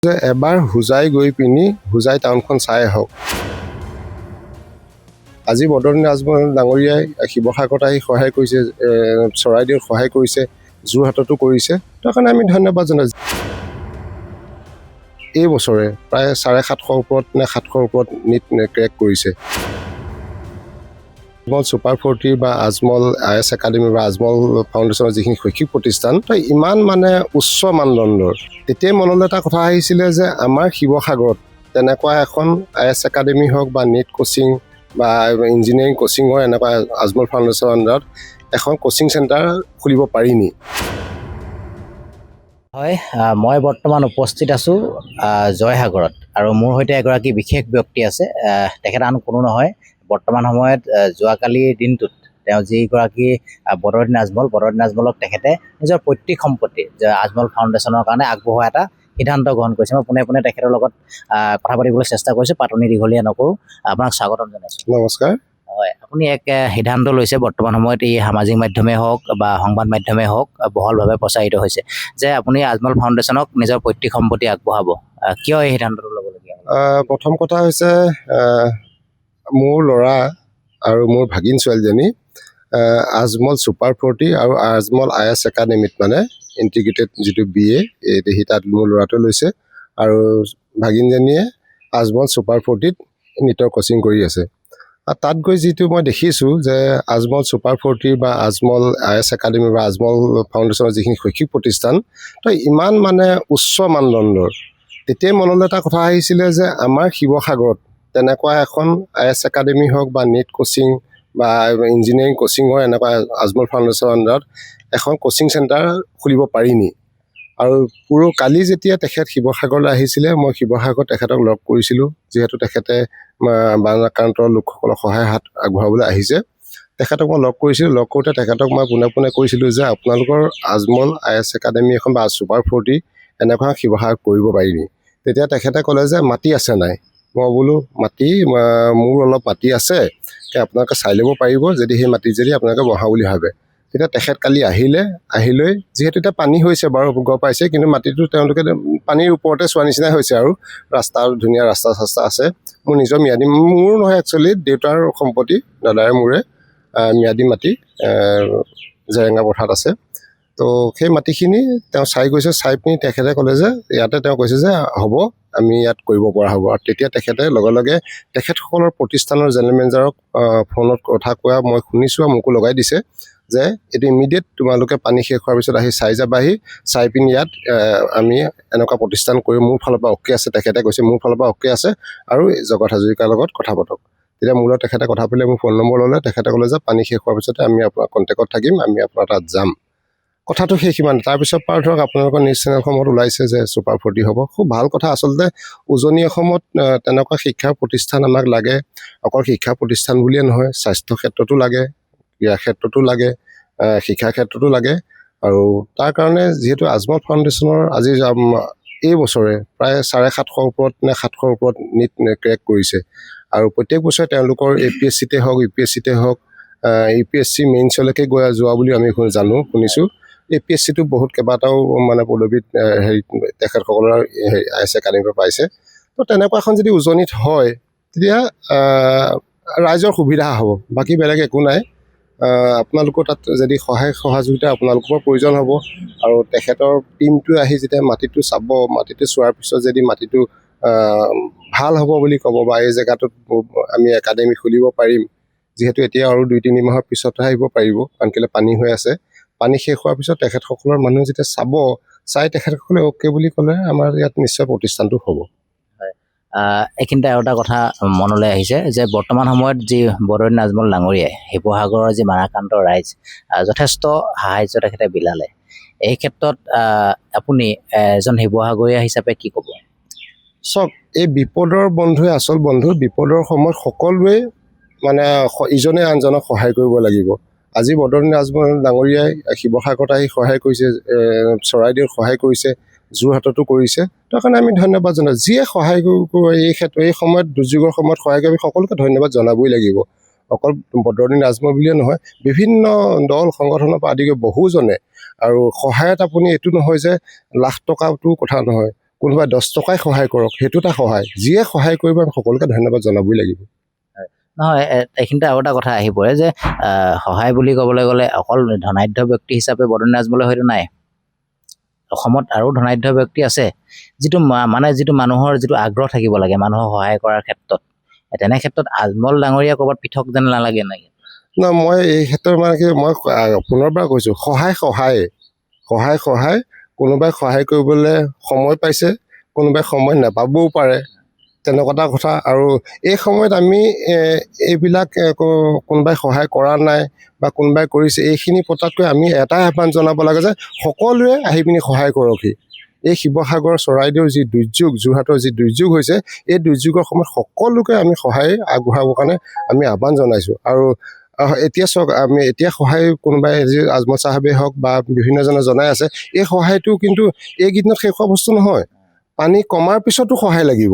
যে এবাৰ হুজাই গৈ পিনি হুজাই টাউনখন চাই আহক। আজি বদৰুদ্দিন আজমল ডাঙৰীয়াই শিৱসাগৰত আহি সহায় কৰিছে, চৰাইদেউত সহায় কৰিছে, যোৰহাটতো কৰিছে। তাৰ কাৰণে আমি ধন্যবাদ জনাইছোঁ। এই বছৰে প্ৰায় 750 ওপৰত নে 700 ওপৰত নিট ক্ৰেক কৰিছে। আজমল ছুপাৰ 40 বা আজমল IAS একাডেমি বা আজমল ফাউণ্ডেশ্যনৰ যিখিনি শৈক্ষিক প্ৰতিষ্ঠান ইমান উচ্চ মানদণ্ডৰ। তেতিয়াই মনলৈ এটা কথা আহিছিলে যে আমাৰ শিৱসাগৰত তেনেকুৱা এখন IAS একাডেমি হওক বা নিট কোচিং বা ইঞ্জিনিয়াৰিং কোচিঙৰ এনেকুৱা আজমল ফাউণ্ডেশ্যনৰ আণ্ডাৰত এখন কোচিং চেণ্টাৰ খুলিব পাৰি নি? হয়, মই বৰ্তমান উপস্থিত আছোঁ জয়সাগৰত, আৰু মোৰ সৈতে এগৰাকী বিশেষ ব্যক্তি আছে। তেখেত আন কোনো নহয়, বৰ্তমান সময়ত যোৱাকালিৰ দিনটোত তেওঁ যিগৰাকী বদৰুদ্দিন আজমলক তেখেতে নিজৰ পৈতৃক সম্পত্তি আজমল ফাউণ্ডেশ্যনৰ কাৰণে আগবঢ়োৱা এটা সিদ্ধান্ত গ্ৰহণ কৰিছে। মই পোনে পোনে তেখেতৰ লগত কথা পাতিবলৈ চেষ্টা কৰিছোঁ। পাতনি দীঘলীয়া নকৰোঁ, আপোনাক স্বাগতম জনাইছোঁ। নমস্কাৰ। হয়, আপুনি এক সিদ্ধান্ত লৈছে। বৰ্তমান সময়ত এই সামাজিক মাধ্যমেই হওক বা সংবাদ মাধ্যমেই হওক বহলভাৱে প্ৰচাৰিত হৈছে যে আপুনি আজমল ফাউণ্ডেশ্যনক নিজৰ পৈতৃক সম্পত্তি আগবঢ়াব। কিয় এই সিদ্ধান্তটো ল'বলগীয়া হ'ল? প্ৰথম কথা হৈছে, মোৰ ল'ৰা আৰু মোৰ ভাগিন ছোৱালীজনী আজমল ছুপাৰ 40 আৰু আজমল IAS একাডেমিত ইণ্টিগ্ৰেটেড যিটো BA সি তাত মোৰ ল'ৰাটো লৈছে, আৰু ভাগিনজনীয়ে আজমল ছুপাৰ 40ত নিটৰ কোচিং কৰি আছে। তাত গৈ যিটো মই দেখিছোঁ যে আজমল ছুপাৰ 40 বা আজমল IAS একাডেমি বা আজমল ফাউণ্ডেশ্যনৰ যিখিনি শৈক্ষিক প্ৰতিষ্ঠান ইমান উচ্চ মানদণ্ডৰ। তেতিয়াই মনলৈ এটা কথা আহিছিলে যে আমাৰ শিৱসাগৰত তেনেকুৱা এখন IAS একাডেমি হওক বা নিট কোচিং বা ইঞ্জিনিয়াৰিং কোচিঙৰ এনেকুৱা আজমল ফাউণ্ডেশ্যনৰ আণ্ডাৰত এখন কোচিং চেণ্টাৰ খুলিব পাৰি নি? আৰু কালি যেতিয়া তেখেত শিৱসাগৰলৈ আহিছিলে, মই শিৱসাগৰত তেখেতক লগ কৰিছিলোঁ। যিহেতু তেখেতে বানআক্ৰান্ত লোকসকলক সহায় হাত আগবঢ়াবলৈ আহিছে, তেখেতক মই লগ কৰিছিলোঁ। লগ কৰোঁতে তেখেতক মই পোনে পোনে কৈছিলোঁ যে আপোনালোকৰ আজমল IAS একাডেমি এখন বা ছুপাৰ 40 এনেকুৱা শিৱসাগৰত কৰিব পাৰি নি? তেতিয়া তেখেতে ক'লে যে মাটি আছে নাই? মই বোলো মোৰ অলপ মাটি আছে, আপোনালোকে চাই ল'ব পাৰিব, যদি সেই মাটিত যদি আপোনালোকে বহাওঁ বুলি ভাবে। তেতিয়া তেখেত কালি আহিলৈ যিহেতু এতিয়া পানী হৈছে বাৰু গম পাইছে, কিন্তু মাটিটো তেওঁলোকে পানীৰ ওপৰতে চোৱা নিচিনাই হৈছে, আৰু ধুনীয়া ৰাস্তা আছে। মোৰ নিজৰ ম্যাদী, মোৰ নহয় একচুৱেলি দেউতাৰ সম্পত্তি, দাদাৰে মোৰে ম্যাদী মাটি জেৰেঙা পথাৰত আছে। তো সেই মাটিখিনি তেওঁ চাই গৈছে। চাই পিনি তেখেতে ক'লে যে ইয়াতে তেওঁ কৈছে যে হ'ব, আমি ইয়াত কৰিব পৰা হ'ব। আৰু তেতিয়া তেখেতে লগে লগে তেখেতসকলৰ প্ৰতিষ্ঠানৰ জেনেৰেল মেনেজাৰক ফোনত কথা কোৱা মই শুনিছোঁ, আৰু মোকো লগাই দিছে যে এইটো ইমিডিয়েট তোমালোকে পানী শেষ হোৱাৰ পিছত আহি চাই যাবাহি, চাই পিনি ইয়াত আমি এনেকুৱা প্ৰতিষ্ঠান কৰি মোৰ ফালৰ পৰা অ'কে আছে। তেখেতে কৈছে মোৰ ফালৰ পৰা অ'কে আছে, আৰু জগত হাজৰিকাৰ লগত কথা পাতক। তেতিয়া মোৰ লগত তেখেতে কথা পাতিলে, মোৰ ফোন নম্বৰ ল'লে। তেখেতে ক'লে যে পানী শেষ হোৱাৰ পিছতে আমি আপোনাৰ কণ্টেক্টত থাকিম, আমি আপোনাৰ তাত যাম। কথাটো সেই সিমান। তাৰপিছত ধৰক আপোনালোকৰ নিউজ চেনেলসমূহত ওলাইছে যে ছুপাৰ 40 হ'ব। খুব ভাল কথা। আচলতে উজনি অসমত তেনেকুৱা শিক্ষা প্ৰতিষ্ঠান আমাক লাগে। অকল শিক্ষা প্ৰতিষ্ঠান বুলিয়ে নহয়, স্বাস্থ্য ক্ষেত্ৰতো লাগে, ক্ৰীড়া ক্ষেত্ৰতো লাগে, শিক্ষা ক্ষেত্ৰতো লাগে। আৰু তাৰ কাৰণে যিহেতু আজমল ফাউণ্ডেশ্যনৰ আজি এই বছৰে প্ৰায় 750 ওপৰত নে 700 ওপৰত নিট ক্ৰেক কৰিছে। আৰু প্ৰত্যেক বছৰে তেওঁলোকৰ APSCতে হওক, UPSCতে হওক, UPSC মেইনছলৈকে যোৱা বুলি আমি শুনিছোঁ। APSCটো বহুত কেইবাটাও পদবীত তেখেতসকলৰ IAS একাডেমিৰ পৰা পাইছে। তো তেনেকুৱা এখন যদি উজনিত হয়, তেতিয়া ৰাইজৰ সুবিধা হ'ব, বাকী বেলেগ একো নাই। আপোনালোকৰ তাত যদি সহযোগিতা আপোনালোকৰ প্ৰয়োজন হ'ব। আৰু তেখেতৰ টীমটো আহি যেতিয়া মাটিটো চাব, মাটিটো চোৱাৰ পিছত যদি মাটিটো ভাল হ'ব বুলি ক'ব, বা এই জেগাটোত আমি একাডেমি খুলিব পাৰিম, যিহেতু এতিয়া আৰু 2-3 মাহৰ পিছতহে আহিব পাৰিব, কাৰণ কেলৈ পানী হৈ আছে। পানী শেষ হোৱাৰ পিছত তেখেতসকলৰ মানুহ যেতিয়া চাই তেখেতসকলে অ'কে বুলি ক'লে আমাৰ ইয়াত নিশ্চয় প্ৰতিষ্ঠানটো হ'ব। এইখিনিতে আৰু এটা কথা মনলৈ আহিছে যে বৰ্তমান সময়ত যি বদৰুদ্দিন আজমল ডাঙৰীয়াই শিৱসাগৰৰ যি বানআক্ৰান্ত ৰাইজ যথেষ্ট সাহাৰ্য তেখেতে বিলালে। এই ক্ষেত্ৰত আপুনি এজন শিৱসাগৰীয়া হিচাপে কি ক'ব? চাওক, এই বিপদৰ বন্ধুৱে আচল বন্ধু। বিপদৰ সময়ত সকলোৱে ইজনে আনজনক সহায় কৰিব লাগিব। আজি বদৰুদ্দিন আজমল ডাঙৰীয়াই শিৱসাগৰত আহি সহায় কৰিছে, চৰাইদেউত সহায় কৰিছে, যোৰহাটতো কৰিছে। তাৰ কাৰণে আমি ধন্যবাদ জনাওঁ। যিয়ে সহায় এই সময়ত দুৰ্যোগৰ সময়ত সহায় কৰি আমি সকলোকে ধন্যবাদ জনাবই লাগিব। অকল বদৰুদ্দিন আজমল বুলিয়ে নহয়, বিভিন্ন দল সংগঠনৰ পৰা আদি কৰি বহুজনে। আৰু সহায়ত আপুনি এইটো নহয় যে লাখ টকাটো কথা নহয়, কোনোবাই 10 টকাই সহায় কৰক, সেইটো এটা সহায়। যিয়ে সহায় কৰিব আমি সকলোকে ধন্যবাদ জনাবই লাগিব। নহয়, এইখিনিতে আৰু এটা কথা আহি পৰে যে সহায় বুলি ক'বলৈ গ'লে অকল ধনাঢ্য ব্যক্তি হিচাপে বদৰুদ্দিন আজমলে হয়তো নাই। অসমত আৰু ধনাঢ্য ব্যক্তি আছে, যিটো যিটো মানুহৰ যিটো আগ্ৰহ থাকিব লাগে মানুহক সহায় কৰাৰ ক্ষেত্ৰত, তেনে ক্ষেত্ৰত আজমল ডাঙৰীয়া ক'ৰবাত পৃথক যেন নালাগে নেকি? মই এই ক্ষেত্ৰত কি মই পুনৰবাৰ কৈছোঁ, সহায় কোনোবাই সহায় কৰিবলৈ সময় পাইছে, কোনোবাই সময় নাপাবও পাৰে, তেনেকুৱা এটা কথা। আৰু এই সময়ত আমি এইবিলাক কোনোবাই সহায় কৰা নাই বা কোনোবাই কৰিছে এইখিনি পতাতকৈ আমি এটাই আহ্বান জনাব লাগে যে সকলোৱে আহি পিনি সহায় কৰকহি। এই শিৱসাগৰ চৰাইদেউৰ যি দুৰ্যোগ, যোৰহাটৰ যি দুৰ্যোগ হৈছে, এই দুৰ্যোগৰ সময়ত সকলোকে আমি সহায় আগবঢ়াবৰ কাৰণে আমি আহ্বান জনাইছোঁ। আৰু এতিয়া চাওক, আমি এতিয়া সহায় কোনোবাই আজমল চাহাবেই হওক বা বিভিন্নজনে জনাই আছে, এই সহায়টো কিন্তু এইকেইদিনত শেষ হোৱা বস্তু নহয়। পানী কমাৰ পিছতো সহায় লাগিব।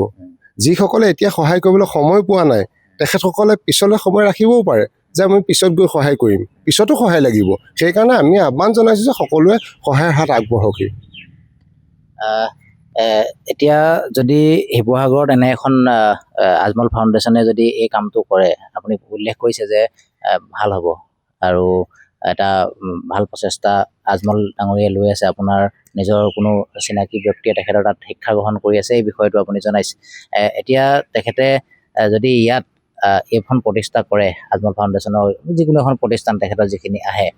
যিসকলে এতিয়া সহায় কৰিবলৈ সময় পোৱা নাই, তেখেতসকলে পিছলৈ সময় ৰাখিবও পাৰে যে আমি পিছত গৈ সহায় কৰিম, পিছতো সহায় লাগিব। সেইকাৰণে আমি আহ্বান জনাইছোঁ যে সকলোৱে সহায়ৰ হাত আগবঢ়াওক। এতিয়া যদি শিৱসাগৰত এনে এখন আজমল ফাউণ্ডেশ্যনে যদি এই কামটো কৰে, আপুনি উল্লেখ কৰিছে যে ভাল হ'ব আৰু এটা ভাল প্ৰচেষ্টা আজমল ডাঙৰীয়াই লৈ আছে। আপোনাৰ নিজৰ কোনো চিনাকি ব্যক্তিয়ে তেখেতৰ তাত শিক্ষা গ্ৰহণ কৰি আছে, এই বিষয়টো আপুনি জনাইছে। এতিয়া তেখেতে যদি ইয়াত এইখন প্ৰতিষ্ঠা কৰে, আজমল ফাউণ্ডেশ্যনৰ যিকোনো এখন প্ৰতিষ্ঠান তেখেতৰ যিখিনি আহে,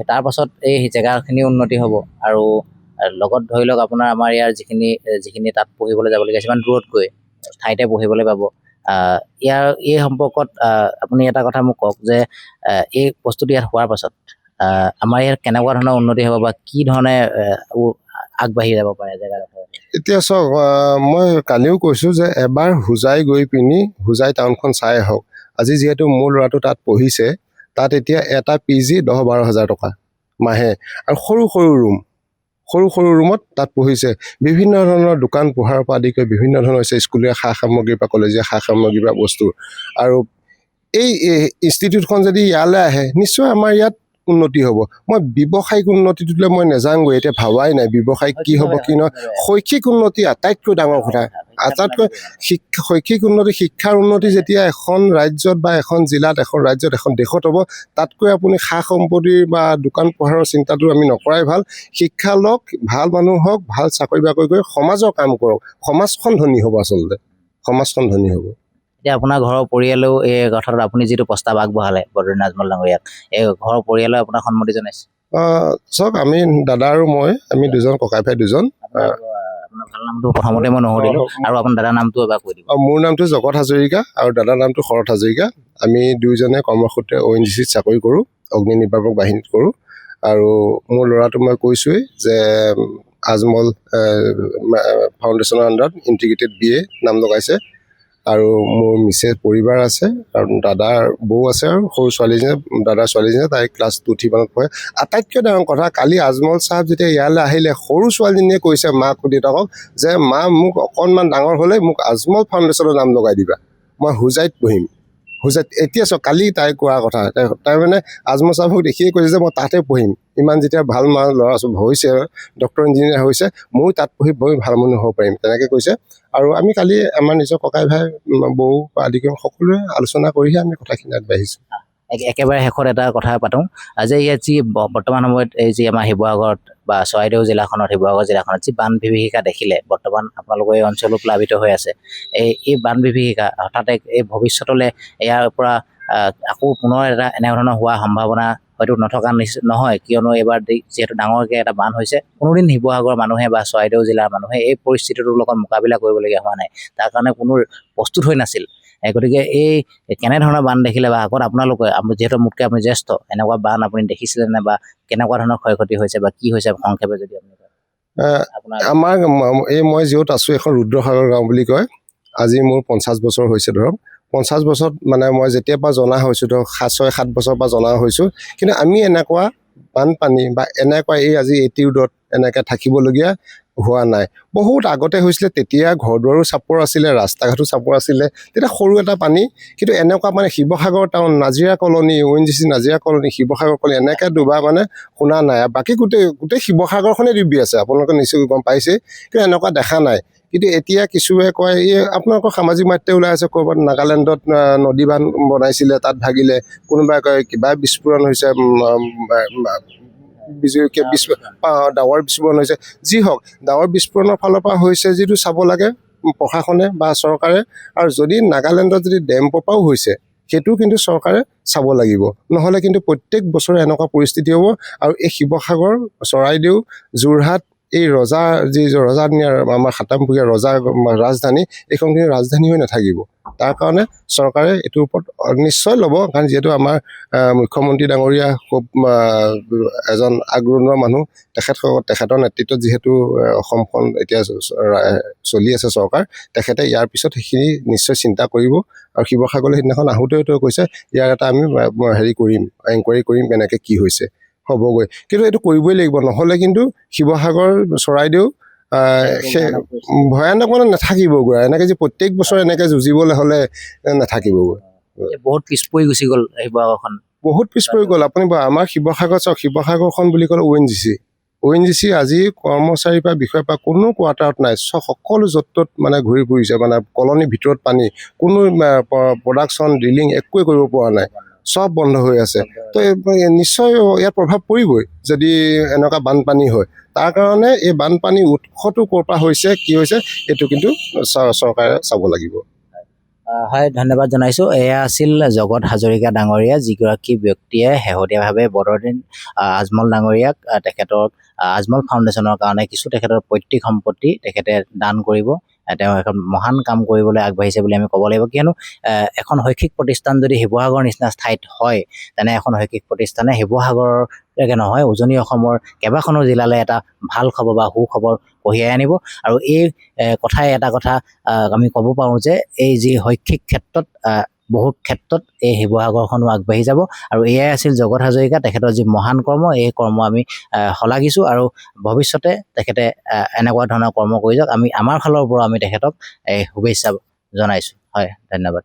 তাৰ পাছত এই জেগাখিনি উন্নতি হ'ব। আৰু লগত ধৰি লওক আপোনাৰ আমাৰ ইয়াৰ যিখিনি তাত পঢ়িবলৈ যাবলগীয়া আছে, ইমান দূৰত গৈ ঠাইতে পঢ়িবলৈ পাব। এই সম্পৰ্কত আপুনি এটা কথা মোক কওক যে এই বস্তুটো ইয়াত হোৱাৰ পাছত আমাৰ ইয়াত কেনেকুৱা ধৰণৰ উন্নতি হ'ব বা কি ধৰণে আগবাঢ়ি যাব পাৰে জেগাডোখৰ? এতিয়া চাওক, মই কালিও কৈছোঁ যে এবাৰ হোজাই গৈ পিনি হোজাই টাউনখন চাই আহক। আজি যিহেতু মোৰ ল'ৰাটো তাত পঢ়িছে, তাত এতিয়া এটা PG 10-12 হাজাৰ টকা মাহে, আৰু সৰু সৰু ৰুমত তাত পঢ়িছে। বিভিন্ন ধৰণৰ দোকান পোহাৰৰ পৰা আদি কৰি বিভিন্ন ধৰণৰ হৈছে, স্কুলীয়া সা সামগ্ৰীৰ পৰা কলেজীয়া সা সামগ্ৰীৰ পৰা বস্তু। আৰু এই ইনষ্টিটিউটখন যদি ইয়ালৈ আহে, নিশ্চয় আমাৰ ইয়াত উন্নতি হ'ব। মই ব্যৱসায়িক উন্নতিটোলৈ মই নাযাওঁগৈ, এতিয়া ভাবাই নাই ব্যৱসায়িক কি হ'ব কি নহয়। শৈক্ষিক উন্নতি আটাইতকৈ ডাঙৰ কথা। আটাইতকৈ শৈক্ষিক উন্নতি, শিক্ষাৰ উন্নতি যেতিয়া এখন ৰাজ্যত বা এখন জিলাত, এখন ৰাজ্যত, এখন দেশত হ'ব, তাতকৈ আপুনি সা সম্পত্তি বা দোকান পোহাৰৰ চিন্তাটো আমি নকৰাই ভাল। শিক্ষা লওক, ভাল মানুহ হওক, ভাল চাকৰি বাকৰি কৰি সমাজৰ কাম কৰক, সমাজখন ধনী হ'ব। আচলতে সমাজখন ধনী হ'ব। এতিয়া আপোনাৰ ঘৰৰ পৰিয়ালেও এই কথাটোত আপুনি যিটো প্ৰস্তাৱ আগবঢ়ালে বদৰুদ্দিন আজমল ডাঙৰীয়াক, এই ঘৰৰ পৰিয়ালে আপোনাৰ সন্মতি জনাইছে? চাওক, আমি দাদা আৰু মই, আমি দুজন ককাই ভাই দুজন। আপোনাৰ ভাল নামটো প্ৰথমতে মই নুসুধিলোঁ, আৰু আপোনাৰ দাদাৰ নামটো এবাৰ কৈ দিব। মোৰ নামটো জগত হাজৰিকা আৰু দাদাৰ নামটো শৰৎ হাজৰিকা। আমি দুয়োজনে কৰ্মসূত্ৰে ONGCত চাকৰি কৰোঁ, অগ্নি নিৰ্বাপক বাহিনীত কৰোঁ। আৰু মোৰ ল'ৰাটো মই কৈছোঁৱেই যে আজমল ফাউণ্ডেশ্যনৰ আণ্ডাৰত ইণ্টিগ্ৰেটেড BA নাম লগাইছে। আৰু মোৰ মিছেছ পৰিবাৰ আছে, আৰু দাদাৰ বৌ আছে, আৰু সৰু ছোৱালীজনী, দাদাৰ ছোৱালীজনী, তাই ক্লাছ 2-3 পঢ়ে। আটাইতকৈ ডাঙৰ কথা, কালি আজমল চাহাব যেতিয়া ইয়ালৈ আহিলে, সৰু ছোৱালীজনীয়ে কৈছে মাক দেউতাকক যে মা, মোক অকণমান ডাঙৰ হ'লে মোক আজমল ফাউণ্ডেশ্যনৰ নাম লগাই দিবা, মই হোজাইত পঢ়িম। হোজাইত এতিয়া চাওক, কালি তাই কোৱাৰ কথা, তাই মানে আজমল চাহাবক দেখিয়ে কৈছে যে মই তাতে পঢ়িম। ইমান যেতিয়া ভাল ল'ৰা হৈছে, ডক্টৰ ইঞ্জিনিয়াৰ হৈছে, ময়ো তাত পঢ়ি ভাল মানুহ হ'ব পাৰিম, তেনেকৈ কৈছে। আৰু আমি কালি আমাৰ নিজৰ ককাই ভাই, বৌ আদি কৰি সকলোৱে আলোচনা কৰিহে আমি কথাখিনি আগবাঢ়িছোঁ। একেবাৰে শেষত এটা কথা পাতোঁ যে ইয়াত যি বৰ্তমান সময়ত এই যি আমাৰ শিৱসাগৰত বা চৰাইদেউ জিলাখনত, শিৱসাগৰ জিলাখনত যি বান বিভীষিকা দেখিলে, বৰ্তমান আপোনালোকৰ এই অঞ্চলো প্লাবিত হৈ আছে। এই বান বিভীষিকা হঠাৎ এই ভৱিষ্যতলৈ ইয়াৰ পৰা আকৌ পুনৰ এনে ধৰণৰ হোৱা সম্ভাৱনা হয়তো নথকা নহয়, কিয়নো এইবাৰ যিহেতু ডাঙৰকৈ এটা বান হৈছে। কোনোদিন শিৱসাগৰৰ মানুহে বা চৰাইদেউ জিলাৰ মানুহে এই পৰিস্থিতিটোৰ লগত মোকাবিলা কৰিবলগীয়া হোৱা নাই, তাৰ কাৰণে কোনো প্ৰস্তুত হৈ নাছিল। গতিকে এই কেনেধৰণৰ বান দেখিলে, বা আগত আপোনালোকে, যিহেতু মোতকৈ আপুনি জ্যেষ্ঠ, এনেকুৱা বান আপুনি দেখিছিলে নে, বা কেনেকুৱা ধৰণৰ ক্ষয়ক্ষতি হৈছে বা কি হৈছে সংক্ষেপে যদি আপুনি কয়? আমাৰ মই য'ত আছোঁ এখন ৰুদ্ৰসাগৰ গাঁও বুলি কয়। আজি মোৰ 50 বছৰ হৈছে। ধৰক 50 বছৰত মানে মই যেতিয়াৰ পৰা জনা হৈছোঁ, ধৰক 6-7 বছৰৰ পৰা জনা হৈছোঁ, কিন্তু আমি এনেকুৱা বানপানী বা এনেকুৱা এই আজি এটিউডত এনেকৈ থাকিবলগীয়া হোৱা নাই। বহুত আগতে হৈছিলে, তেতিয়া ঘৰ দুৱাৰো চাপৰ আছিলে, ৰাস্তা ঘাটো চাপৰ আছিলে, তেতিয়া সৰু এটা পানী। কিন্তু এনেকুৱা মানে Sivasagar town, Nazira colony, ONGC Nazira colony, Sivasagar colony এনেকৈ দুবাৰ মানে শুনা নাই। আৰু বাকী গোটেই শিৱসাগৰখনেই ডুবি আছে, আপোনালোকে নিশ্চয় গম পাইছে, কিন্তু এনেকুৱা দেখা নাই। কিন্তু এতিয়া কিছুৱে কয়, এই আপোনালোকৰ সামাজিক মাধ্যমে ওলাই আছে, ক'ৰবাত নাগালেণ্ডত নদী বান্ধ বনাইছিলে, তাত ভাগিলে। কোনোবাই কয় কিবা বিস্ফোৰণ হৈছে, ডাৱৰ বিস্ফোৰণ হৈছে। যি হওক, ডাৱৰ বিস্ফোৰণৰ ফালৰ পৰা হৈছে যিটো চাব লাগে প্ৰশাসনে বা চৰকাৰে। আৰু যদি নাগালেণ্ডত যদি ডেমৰ পৰাও হৈছে, সেইটো কিন্তু চৰকাৰে চাব লাগিব। নহ'লে কিন্তু প্ৰত্যেক বছৰে এনেকুৱা পৰিস্থিতি হ'ব। আৰু এই শিৱসাগৰ, চৰাইদেউ, যোৰহাট, এই ৰজাদিনীয়া আমাৰ সাতামপুৰীয়া ৰজাৰ ৰাজধানী, এইখন কিন্তু ৰাজধানী হৈ নাথাকিব। তাৰ কাৰণে চৰকাৰে এইটোৰ ওপৰত নিশ্চয় ল'ব, কাৰণ যিহেতু আমাৰ মুখ্যমন্ত্ৰী ডাঙৰীয়া খুব এজন আগৰণুৱা মানুহ। তেখেতৰ নেতৃত্বত যিহেতু অসমখন এতিয়া চলি আছে চৰকাৰ, তেখেতে ইয়াৰ পিছত সেইখিনি নিশ্চয় চিন্তা কৰিব। আৰু শিৱসাগৰলৈ সেইদিনাখন আহোঁতেও তেওঁ কৈছে, ইয়াৰ এটা আমি এনকুৱাৰী কৰিম, কেনেকৈ কি হৈছে হ'বগৈ। কিন্তু এইটো কৰিবই লাগিব, নহ'লে কিন্তু শিৱসাগৰ, চৰাইদেউ সেই ভয়ানক মানে নাথাকিবগৈ। এনেকৈ যে প্ৰত্যেক বছৰে এনেকৈ যুঁজিবলৈ হ'লে নাথাকিবগৈ। বহুত পিছ পৰি গুচি গ'ল শিৱসাগৰখন, বহুত পিছ পৰি গ'ল। আপুনি আমাৰ শিৱসাগৰ চাওক, শিৱসাগৰখন বুলি ক'লে ONGC আজি কৰ্মচাৰীৰ পৰা বিষয়ৰ পৰা কোনো কোৱাৰ্টাৰত নাই। সকলো য'ত ত'ত মানে ঘূৰি ফুৰিছে, মানে কলনীৰ ভিতৰত পানী, কোনো প্ৰডাকশ্যন ড্ৰিলিং একোৱে কৰিব পৰা নাই, চব বন্ধ হৈ আছে। তো নিশ্চয় ইয়াৰ প্ৰভাৱ পৰিবই যদি এনেকুৱা বানপানী হয়। তাৰ কাৰণে এই বানপানীৰ উৎসটো ক'ৰ পৰা হৈছে, কি হৈছে, এইটো কিন্তু চৰকাৰে চাব লাগিব। হয়, ধন্যবাদ জনাইছোঁ। এয়া আছিল জগত হাজৰিকা ডাঙৰীয়া, যিগৰাকী ব্যক্তিয়ে শেহতীয়াভাৱে বদৰুদ্দিন আজমল ডাঙৰীয়াক তেখেতৰ আজমল ফাউণ্ডেশ্যনৰ কাৰণে কিছু তেখেতৰ পৈতৃক সম্পত্তি তেখেতে দান কৰিব। তেওঁ এখন মহান কাম কৰিবলৈ আগবাঢ়িছে বুলি আমি ক'ব লাগিব। কিয়নো এখন শৈক্ষিক প্ৰতিষ্ঠান যদি শিৱসাগৰ নিচিনা ঠাইত হয়, তেনে এখন শৈক্ষিক প্ৰতিষ্ঠানে শিৱসাগৰলৈকে নহয়, উজনি অসমৰ কেইবাখনো জিলালৈ এটা ভাল খবৰ বা সুখবৰ কঢ়িয়াই আনিব। আৰু এই কথাই এটা কথা আমি ক'ব পাৰোঁ যে এই যি শৈক্ষিক ক্ষেত্ৰত বহুত ক্ষেত্ৰত এই শিৱসাগৰখনো আগবাঢ়ি যাব। আৰু এয়াই আছিল জগত হাজৰিকা, তেখেতৰ যি মহান কৰ্ম, এই কৰ্ম আমি শলাগিছোঁ। আৰু ভৱিষ্যতে তেখেতে এনেকুৱা ধৰণৰ কৰ্ম কৰি যাওক, আমি আমাৰ ফালৰ পৰা আমি তেখেতক শুভেচ্ছা জনাইছোঁ। হয়, ধন্যবাদ।